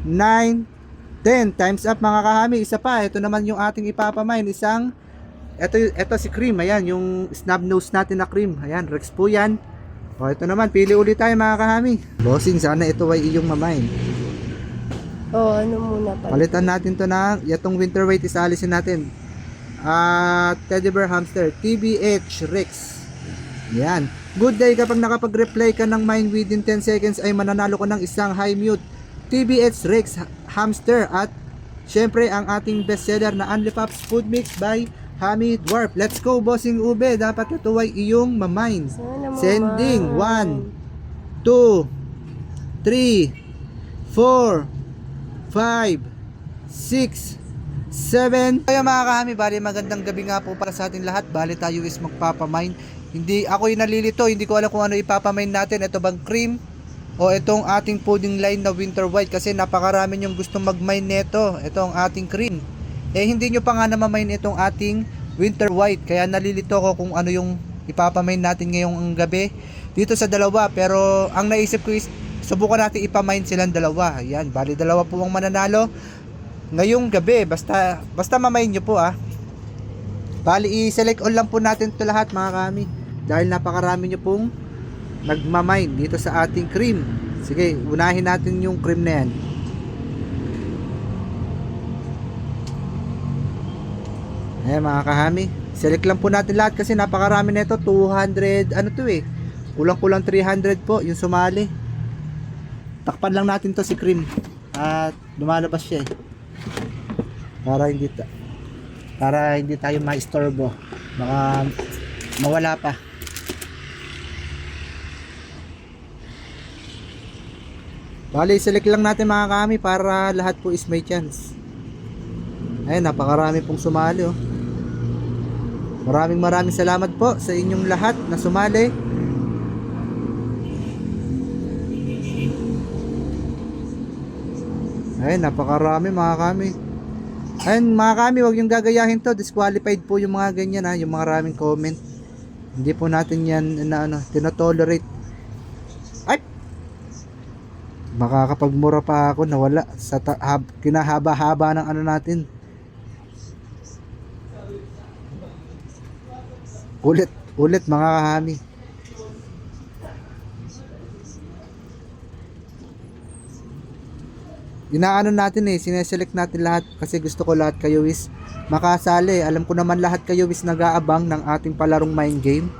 9, 10. Times up mga kahami. Isa pa, ito naman yung ating ipapamain. Ito si cream. Ayan, yung snub nose natin na cream. Ayan, Rex po yan. O, ito naman, pili ulit tayo mga kahami. Bossing, sana ito ay iyong mamain. Ano muna pala? Palitan natin to ng, itong winter weight is alisin natin. Teddy bear hamster, TBH Rex. Yan. Good day, kapag nakapag-reply ka ng mine within 10 seconds ay mananalo ko ng isang high mute TBH Rex hamster at syempre ang ating bestseller na Unli Pops Food Mix by Hami Dwarf. Let's go, bossing Ube. Dapat ito ay iyong mamine. Sending 1, 2, 3, 4, 5, 6, 7. Kaya mga kahami, bali magandang gabi nga po para sa ating lahat. Bali tayo is magpapamine. Hindi ako yung nalilito, hindi ko alam kung ano ipapamine natin. Ito bang cream o itong ating pudding line na winter white, kasi napakarami yung gustong mag-mine nito. Ito ang ating cream. Hindi nyo pa nga na-mine itong ating winter white, kaya nalilito ko kung ano yung ipapamine natin ngayong gabi dito sa dalawa. Pero ang naisip ko is subukan natin ipamine silang dalawa. Yan, bali dalawa po ang mananalo ngayong gabi. Basta mamine nyo po Bali i-select all lang po natin ito lahat mga kami, dahil napakarami nyo pong nagmamine dito sa ating cream. Sige, unahin natin yung cream na yan. Ayan mga kahami, select lang po natin lahat kasi napakarami nito. 200 ano to kulang 300 po yung sumali. Takpan lang natin to si cream at lumalabas siya para hindi tayo ma-istorbo, baka mawala pa. Bali select lang natin mga kami para lahat po is may chance. Ayun, napakarami pong sumali Maraming salamat po sa inyong lahat na sumali. Ayun, napakarami mga kami. Ayun mga kami, huwag yung gagayahin to. Disqualified po yung mga ganyan yung mga maraming comment. Hindi po natin yan tinotolerate. Ay! Makakapagmura pa ako, nawala sa kinahaba-haba ng natin. Ulit mga kahami. Inaano natin sineselect natin lahat kasi gusto ko lahat kayo is makasali. Alam ko naman lahat kayo is nag-aabang ng ating palarong mind game.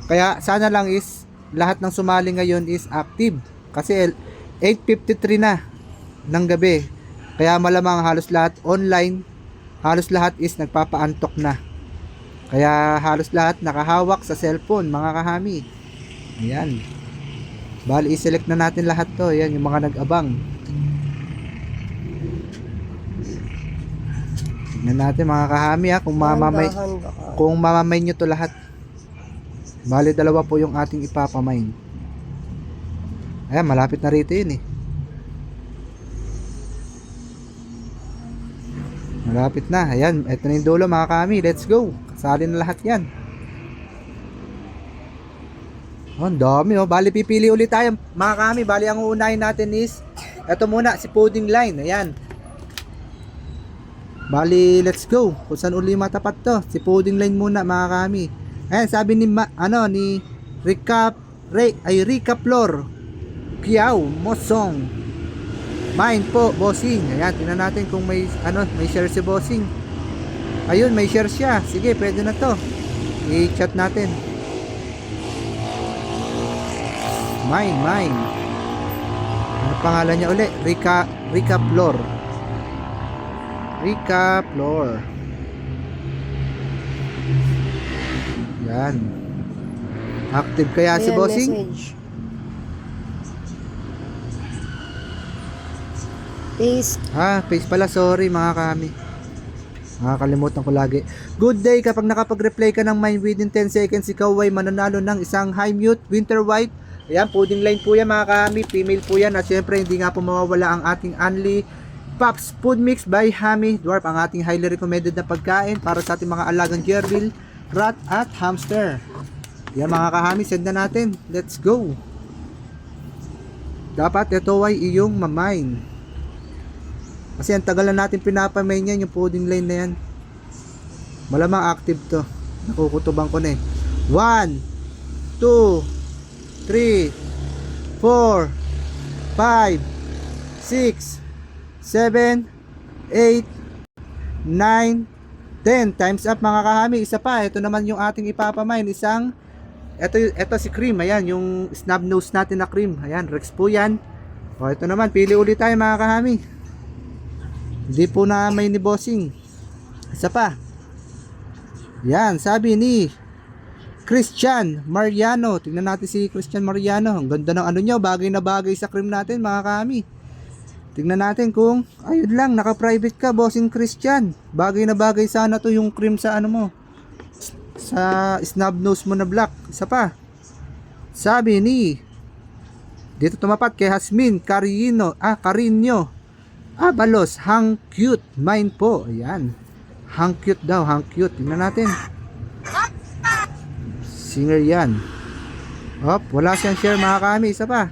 Kaya sana lang is lahat ng sumali ngayon is active. Kasi 8:53 na ng gabi. Kaya malamang halos lahat online, halos lahat is nagpapaantok na. Kaya halos lahat nakahawak sa cellphone mga kahami. Ayan. Bali i-select na natin lahat to. Ayan yung mga nag-abang. Tignan natin mga kahami kung mamamay nyo to lahat. Bali dalawa po yung ating ipapamine. Ayan, malapit na rito yun Malapit na. Ayan, eto na yung dulo mga kahami. Let's go. Kasali na lahat yan. Ang dami Bali pipili ulit tayo mga kahami. Bali ang uunahin natin is eto muna, si pudding line. Ayan. Bali, let's go. Kung saan uli matapat to? Si pudding line muna mga kami. Ayan, sabi ni Recap-Lor Kiao Mosong. Mine po, bossing. Ayan, tingnan natin kung may share si bossing. Ayun, may share siya. Sige, pwede na to. I-chat natin. Mine. Ano pangalan niya uli? Recap-Lor. Yan. Active kaya si bossing? Message. Face. Face pala. Sorry mga kami. Nakakalimutan ko lagi. Good day, kapag nakapag-reply ka ng mine within 10 seconds, ikaw ay mananalo ng isang high mute winter white. Ayan, pudding line po yan mga kami. Female po yan. At syempre, hindi nga po mawawala ang ating Unli Pops Food Mix by Hami Dwarf, ang ating highly recommended na pagkain para sa ating mga alagang gerbil, rat at hamster. Yan mga kahami, send na natin. Let's go. Dapat ito ay iyong mamine. Kasi ang tagal na natin pinapamain yan, yung pudding line na yan. Malamang active to. Nakukutuban ko na eh. 1, 2, 3, 4, 5, 6, 7, 8, 9, 10. Times up mga kahami. Isa pa, ito naman yung ating ipapamain. Ito si cream. Ayan, yung snub nose natin na cream. Ayan, Rex po yan. O, ito naman, pili ulit tayo mga kahami. Hindi po na may ni bossing. Isa pa. Yan, sabi ni Christian Mariano. Tingnan natin si Christian Mariano. Ang ganda ng ano niya, bagay na bagay sa cream natin mga kahami. Tingnan natin kung ayun lang, naka-private ka bossing Christian. Bagay na bagay sana to yung cream sa ano mo. Sa snub nose mo na black. Isa pa. Sabi ni dito tumapat kay Hasmin Carino Abalos, hang cute mine po. Ayan. Hang cute daw, hang cute. Tingnan natin. Singer yan. Hop, wala siyang share mga kami. Isa pa.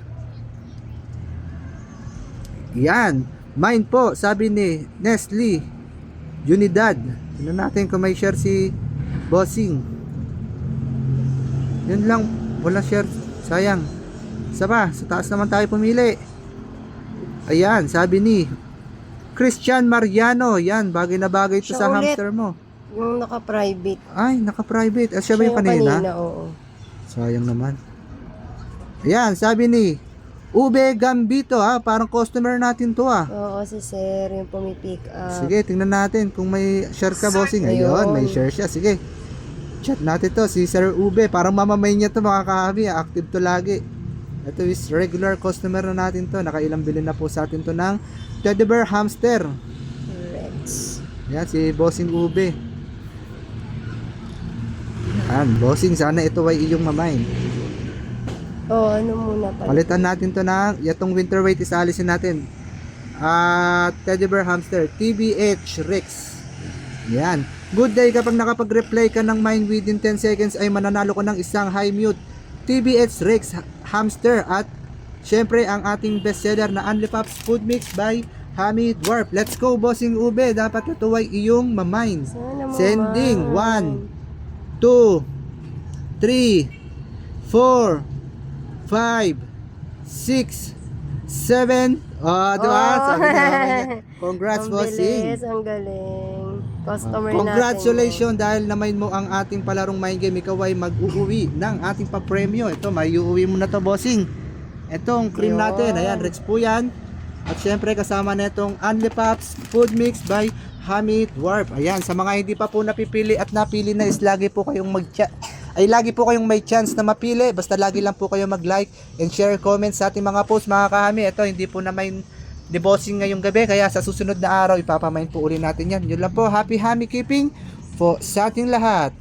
Yan. Mine po, sabi ni Nestle Unidad. Tingnan natin kung may share si Bossing. Yun lang, wala share. Sayang. Isa pa, sa taas naman tayo pumili. Ayan, sabi ni Christian Mariano. Yan, bagay na bagay ito Siya sa ulit. hamster mo. Yung naka-private. Ay, naka-private. Siya ba yung kanina? Oo. Sayang naman. Ayan, sabi ni Ube Gambito ha. Parang customer natin to ha. Oo, si Sir, yung pumipick up. Sige, tingnan natin kung may share ka bossing. Ayun, may share siya. Sige. Chat natin to. Si Sir Ube. Parang mamamay niya to mga kahabi. Active to lagi. Ito is regular customer na natin to. Nakailang bilhin na po sa atin to ng Teddy Bear Hamster. Rex. Yan, si Bossing Ube. Yan, Bossing. Sana ito ay iyong mamain. Oo, ano muna pala. Palitan natin to ng itong winter weight is alisin natin. Teddy Bear Hamster TBH Rex. Yan. Good day kapag nakapag-reply ka ng mine within 10 seconds ay mananalo ko ng isang high mute TBH Rex Hamster at syempre ang ating bestseller na Unli Pops Food Mix by Hammy Dwarf. Let's go Bossing Ube. Dapat ito ay iyong mamine. Sana Sending 1, 2, 3, 4, 5, 6, 7. Diba? Sabi na niya. Congrats, Ang bossing. bilis, ang galing. Customer Congratulations dahil namain mo ang ating palarong mind game. Ikaw ay mag-uuwi ng ating papremyo. Ito, may uuwi mo na to, bossing. Itong cream Yun. natin. Ayan, Rex po yan. At syempre, kasama na itong Unli Pops Food Mix by Hammy Dwarf. Ayan, sa mga hindi pa po napipili at napili na is lagi po kayong lagi po kayong may chance na mapili. Basta lagi lang po kayo mag-like and share comments sa ating mga posts mga kahami. Ito hindi po na may debossing ngayong gabi. Kaya sa susunod na araw ipapamain po uli natin yan. Yun lang po. Happy Hammy Keeping po sa ating lahat.